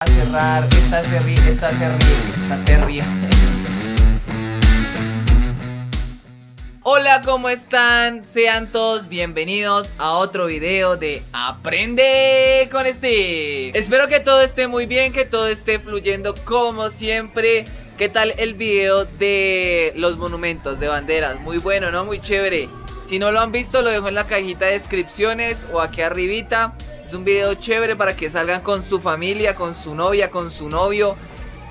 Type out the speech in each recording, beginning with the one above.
A cerrar esta serie. Hola, ¿cómo están? Sean todos bienvenidos a otro video de Aprende con Steve. Espero que todo esté muy bien, que todo esté fluyendo como siempre. ¿Qué tal el video de los monumentos de banderas? Muy bueno, ¿no? Muy chévere. Si no lo han visto, lo dejo en la cajita de descripciones o aquí arribita. Es un video chévere para que salgan con su familia, con su novia, con su novio,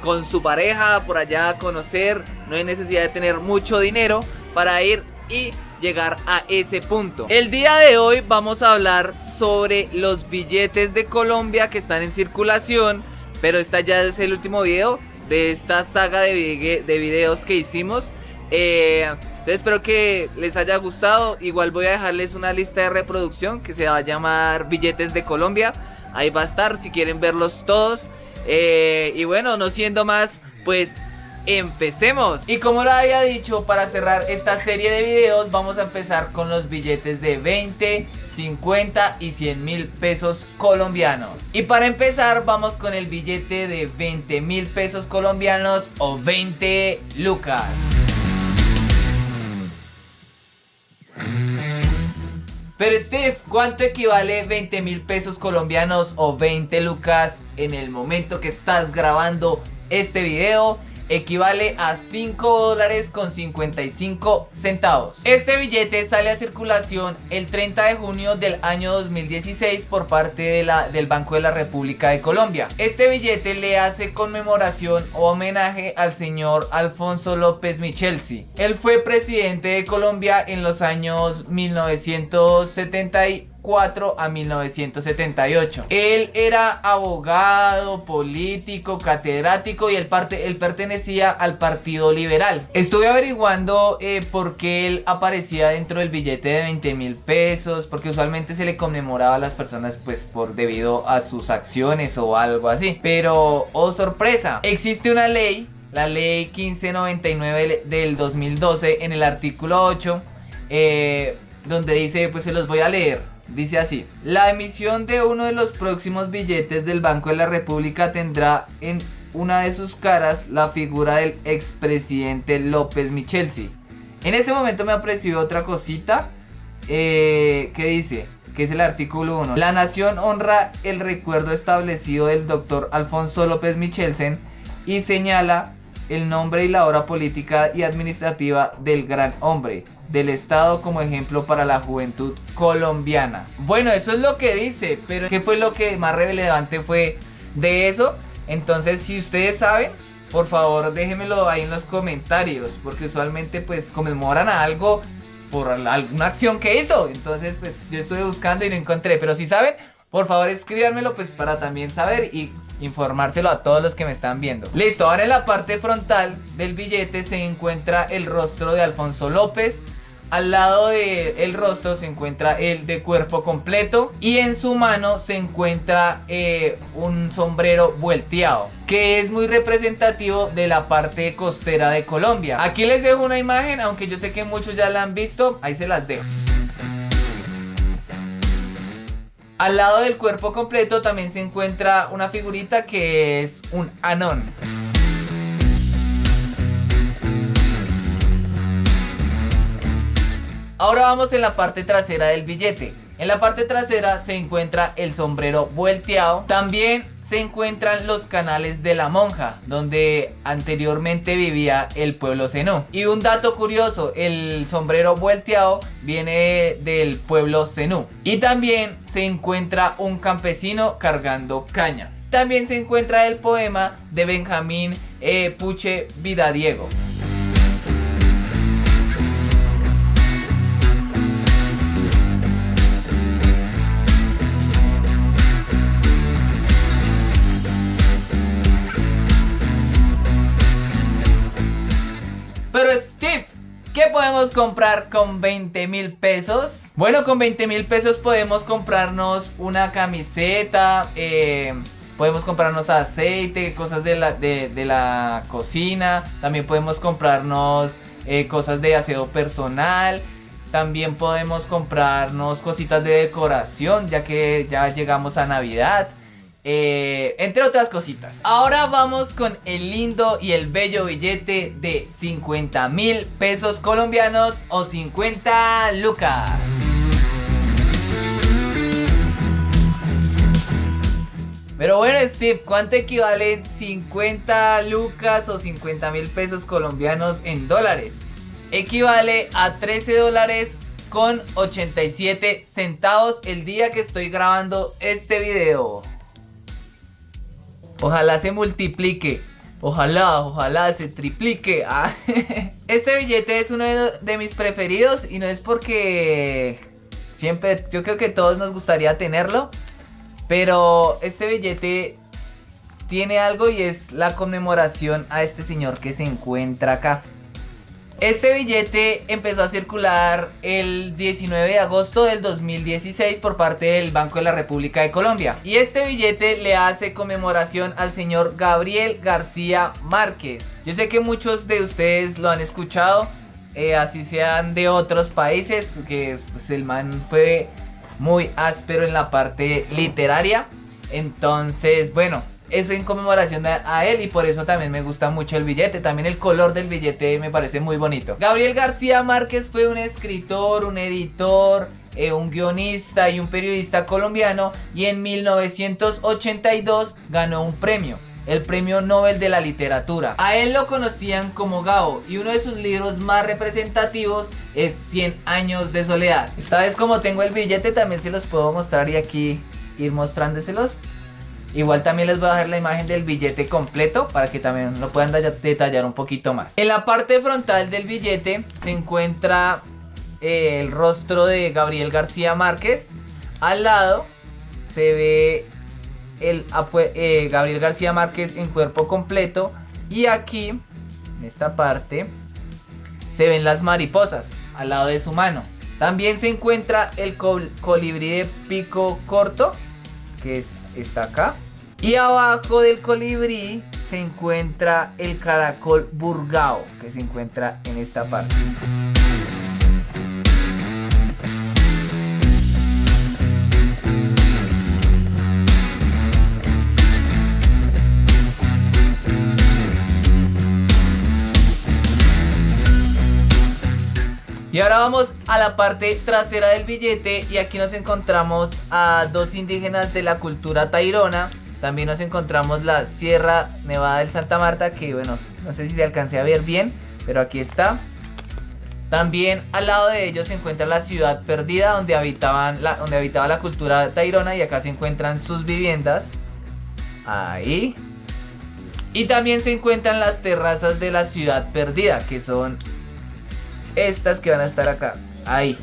con su pareja por allá a conocer. No hay necesidad de tener mucho dinero para ir y llegar a ese punto. El día de hoy vamos a hablar sobre los billetes de Colombia que están en circulación. Pero esta ya es el último video de esta saga de videos que hicimos. Entonces espero que les haya gustado. Igual voy a dejarles una lista de reproducción que se va a llamar Billetes de Colombia. Ahí va a estar si quieren verlos todos. Y bueno, no siendo más, pues empecemos. Y como lo había dicho, para cerrar esta serie de videos vamos a empezar con los billetes de 20, 50 y 100 mil pesos colombianos. Y para empezar vamos con el billete de 20 mil pesos colombianos o 20 lucas. Pero Steve, ¿cuánto equivale 20 mil pesos colombianos o 20 lucas en el momento que estás grabando este video? Equivale a $5.55. Este billete sale a circulación el 30 de junio del año 2016 por parte del Banco de la República de Colombia. Este billete le hace conmemoración o homenaje al señor Alfonso López Michelsi. Él fue presidente de Colombia en los años 1974 a 1978. Él era abogado, político, catedrático y él pertenecía al Partido Liberal. Estuve averiguando por qué él aparecía dentro del billete de 20 mil pesos, porque usualmente se le conmemoraba a las personas pues debido a sus acciones o algo así. Pero, oh sorpresa, existe una ley, la ley 1599 del 2012, en el artículo 8, donde dice, pues se los voy a leer. Dice así: la emisión de uno de los próximos billetes del Banco de la República tendrá en una de sus caras la figura del expresidente López Michelsi. En este momento me apreció otra cosita que dice, que es el artículo 1. La nación honra el recuerdo establecido del doctor Alfonso López Michelsen y señala el nombre y la obra política y administrativa del gran hombre del Estado como ejemplo para la juventud colombiana. Bueno, eso es lo que dice, pero ¿qué fue lo que más relevante fue de eso? Entonces, si ustedes saben, por favor déjenmelo ahí en los comentarios, porque usualmente pues conmemoran a algo por alguna acción que hizo. Entonces pues yo estuve buscando y no encontré, pero si saben, por favor escríbanmelo pues para también saber y informárselo a todos los que me están viendo. Listo, ahora en la parte frontal del billete se encuentra el rostro de Alfonso López. Al lado del rostro se encuentra el de cuerpo completo y en su mano se encuentra un sombrero volteado, que es muy representativo de la parte costera de Colombia. Aquí les dejo una imagen, aunque yo sé que muchos ya la han visto, ahí se las dejo. Al lado del cuerpo completo también se encuentra una figurita que es un anón. Ahora vamos en la parte trasera del billete. En la parte trasera se encuentra el sombrero volteado. También se encuentran los canales de la Monja, donde anteriormente vivía el pueblo zenú. Y un dato curioso, el sombrero volteado viene del pueblo zenú. Y también se encuentra un campesino cargando caña. También se encuentra el poema de Benjamín Puche Vidadiego. Pero Steve, ¿qué podemos comprar con 20 mil pesos? Bueno, con 20 mil pesos podemos comprarnos una camiseta, podemos comprarnos aceite, cosas de la cocina. También podemos comprarnos cosas de aseo personal. También podemos comprarnos cositas de decoración, ya que ya llegamos a Navidad. entre otras cositas. Ahora vamos con el lindo y el bello billete de 50.000 pesos colombianos o 50 lucas. Pero bueno, Steve, ¿cuánto equivalen 50 lucas o 50.000 pesos colombianos en dólares? Equivale a 13 dólares con 87 centavos el día que estoy grabando este video. Ojalá se multiplique. Ojalá se triplique. Este billete es uno de mis preferidos y no es porque siempre, yo creo que todos nos gustaría tenerlo. Pero este billete tiene algo y es la conmemoración a este señor que se encuentra acá. Este billete empezó a circular el 19 de agosto del 2016 por parte del Banco de la República de Colombia. Y este billete le hace conmemoración al señor Gabriel García Márquez. Yo sé que muchos de ustedes lo han escuchado, así sean de otros países, porque pues, el man fue muy áspero en la parte literaria. Entonces, bueno, es en conmemoración a él y por eso también me gusta mucho el billete. También el color del billete me parece muy bonito. Gabriel García Márquez fue un escritor, un editor, un guionista y un periodista colombiano, y en 1982 ganó un premio, el Premio Nobel de la Literatura. A él lo conocían como Gabo y uno de sus libros más representativos es 100 años de soledad. Esta vez, como tengo el billete, también se los puedo mostrar y aquí ir mostrándoselos. Igual también les voy a dejar la imagen del billete completo para que también lo puedan detallar un poquito más. En la parte frontal del billete se encuentra el rostro de Gabriel García Márquez. Al lado se ve Gabriel García Márquez en cuerpo completo, y aquí en esta parte se ven las mariposas al lado de su mano. También se encuentra el colibrí de pico corto, que está acá, y abajo del colibrí se encuentra el caracol burgao, que se encuentra en esta parte. Y ahora vamos a la parte trasera del billete, y aquí nos encontramos a dos indígenas de la cultura tairona. También nos encontramos la Sierra Nevada del Santa Marta, que bueno, no sé si se alcancé a ver bien, pero aquí está. También al lado de ellos se encuentra la ciudad perdida donde habitaba la cultura tairona, y acá se encuentran sus viviendas. Ahí. Y también se encuentran las terrazas de la ciudad perdida, que son estas que van a estar acá. Ahí.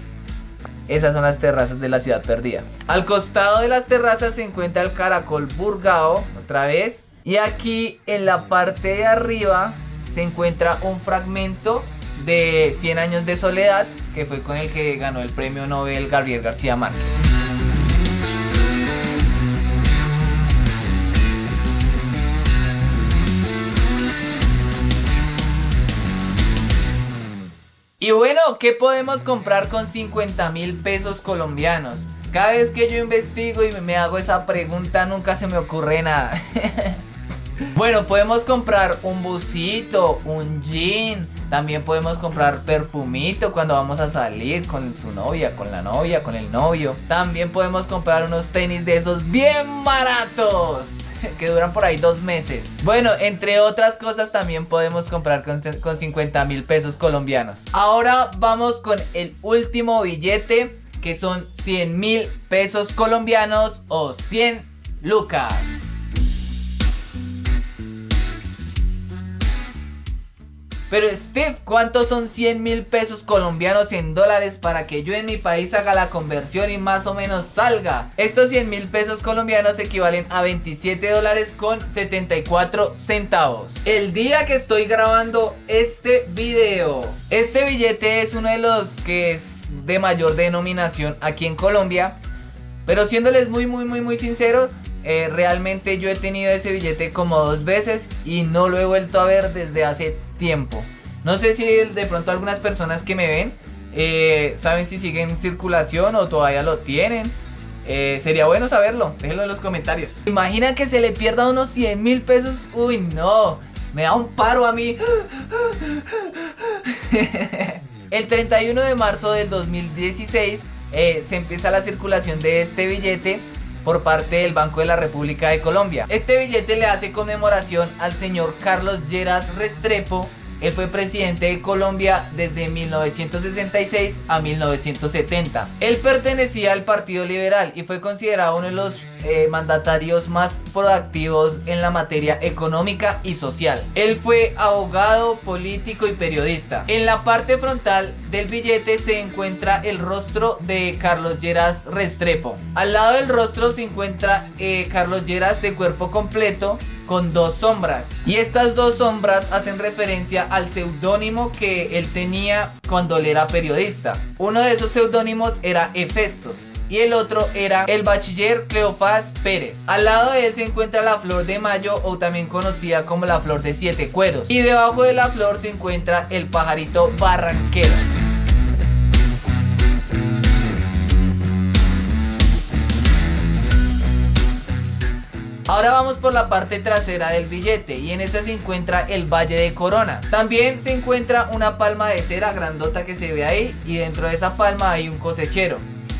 Esas son las terrazas de la ciudad perdida. Al costado de las terrazas se encuentra el caracol burgao, otra vez. Y aquí en la parte de arriba se encuentra un fragmento de 100 años de soledad, que fue con el que ganó el premio Nobel Gabriel García Márquez. Y bueno, ¿qué podemos comprar con 50.000 pesos colombianos? Cada vez que yo investigo y me hago esa pregunta, nunca se me ocurre nada. Bueno, podemos comprar un busito, un jean. También podemos comprar perfumito cuando vamos a salir con su novia, con la novia, con el novio. También podemos comprar unos tenis de esos bien baratos, que duran por ahí 2 meses. Bueno, entre otras cosas también podemos comprar con 50.000 pesos colombianos. Ahora vamos con el último billete, que son 100.000 pesos colombianos o 100 lucas. Pero Steve, ¿cuántos son 100.000 pesos colombianos en dólares para que yo en mi país haga la conversión y más o menos salga? Estos 100.000 pesos colombianos equivalen a 27 dólares con 74 centavos. El día que estoy grabando este video, este billete es uno de los que es de mayor denominación aquí en Colombia. Pero siéndoles muy sincero, realmente yo he tenido ese billete como 2 veces y no lo he vuelto a ver desde hace tiempo. No sé si de pronto algunas personas que me ven saben si sigue en circulación o todavía lo tienen, Sería bueno saberlo, déjenlo en los comentarios. Imagina que se le pierda unos 100.000 pesos. Uy, no, me da un paro a mí. El 31 de marzo del 2016 se empieza la circulación de este billete por parte del Banco de la República de Colombia. Este billete le hace conmemoración al señor Carlos Lleras Restrepo. Él fue presidente de Colombia desde 1966 a 1970. Él pertenecía al Partido Liberal y fue considerado uno de los mandatarios más proactivos en la materia económica y social. Él fue abogado, político y periodista. En la parte frontal del billete se encuentra el rostro de Carlos Lleras Restrepo. Al lado del rostro se encuentra Carlos Lleras de cuerpo completo con dos sombras, y estas dos sombras hacen referencia al seudónimo que él tenía cuando él era periodista. Uno de esos seudónimos era Hefestos y el otro era el bachiller Cleofás Pérez. Al lado de él se encuentra la flor de mayo, o también conocida como la flor de 7 cueros, y debajo de la flor se encuentra el pajarito barranquero. Ahora vamos por la parte trasera del billete, y en esta se encuentra el Valle de Corona. También se encuentra una palma de cera grandota que se ve ahí, y dentro de esa palma hay un cosechero.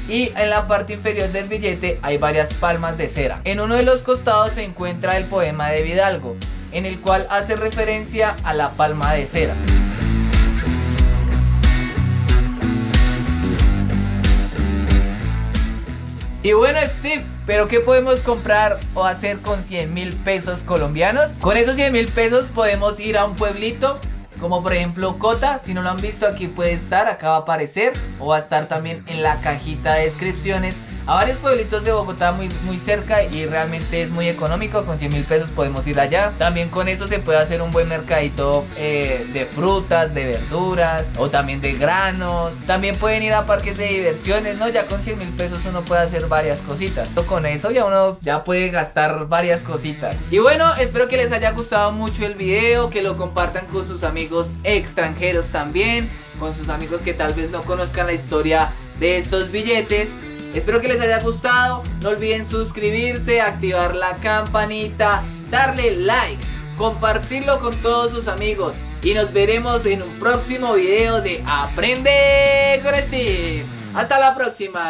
Y en la parte inferior del billete hay varias palmas de cera. En uno de los costados se encuentra el poema de Vidalgo, en el cual hace referencia a la palma de cera. Y bueno, Steve, ¿pero qué podemos comprar o hacer con 100.000 pesos colombianos? Con esos 100.000 pesos podemos ir a un pueblito, como por ejemplo Cota. Si no lo han visto, aquí puede estar, acá va a aparecer, o va a estar también en la cajita de descripciones. A varios pueblitos de Bogotá muy cerca, y realmente es muy económico. Con 100.000 pesos podemos ir allá. También con eso se puede hacer un buen mercadito de frutas, de verduras, o también de granos. También pueden ir a parques de diversiones, ¿no? Ya con 100.000 pesos uno puede hacer varias cositas. Con eso ya uno ya puede gastar varias cositas. Y bueno, espero que les haya gustado mucho el video, que lo compartan con sus amigos extranjeros también, con sus amigos que tal vez no conozcan la historia de estos billetes. Espero que les haya gustado. No olviden suscribirse, activar la campanita, darle like, compartirlo con todos sus amigos. Y nos veremos en un próximo video de Aprende con Steve. Hasta la próxima.